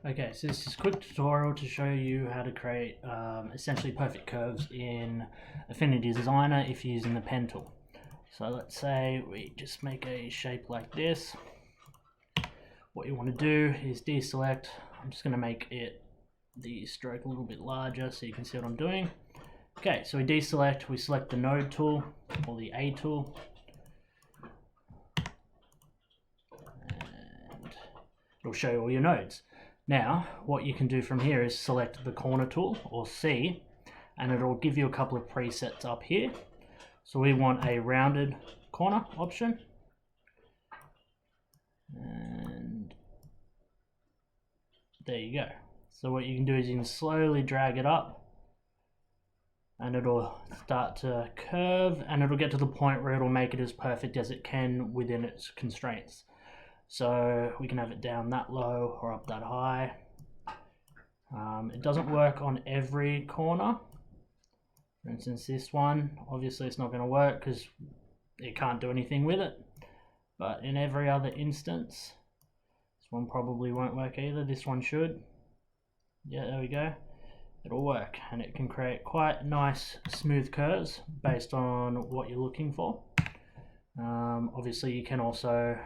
Okay, so this is a quick tutorial to show you how to create essentially perfect curves in Affinity Designer if you're using the pen tool. So let's say we just make a shape like this. What you want to do is deselect. I'm just going to make the stroke a little bit larger so you can see what I'm doing. Okay, so we deselect, we select the node tool or the A tool. And it'll show you all your nodes. Now, what you can do from here is select the corner tool, or C, and it'll give you a couple of presets up here. So we want a rounded corner option. And there you go. So what you can do is you can slowly drag it up, and it'll start to curve, and it'll get to the point where it'll make it as perfect as it can within its constraints. So we can have it down that low or up that high. It doesn't work on every corner. For instance, this one, obviously it's not going to work because it can't do anything with it. But in every other instance, this one probably won't work either. This one should. Yeah, there we go. It'll work, and it can create quite nice smooth curves based on what you're looking for. Obviously you can also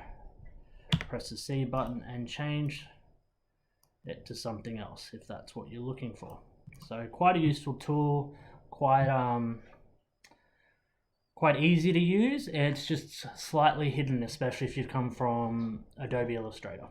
press the C button and change it to something else if that's what you're looking for. So quite a useful tool, quite easy to use. It's just slightly hidden, especially if you come from Adobe Illustrator.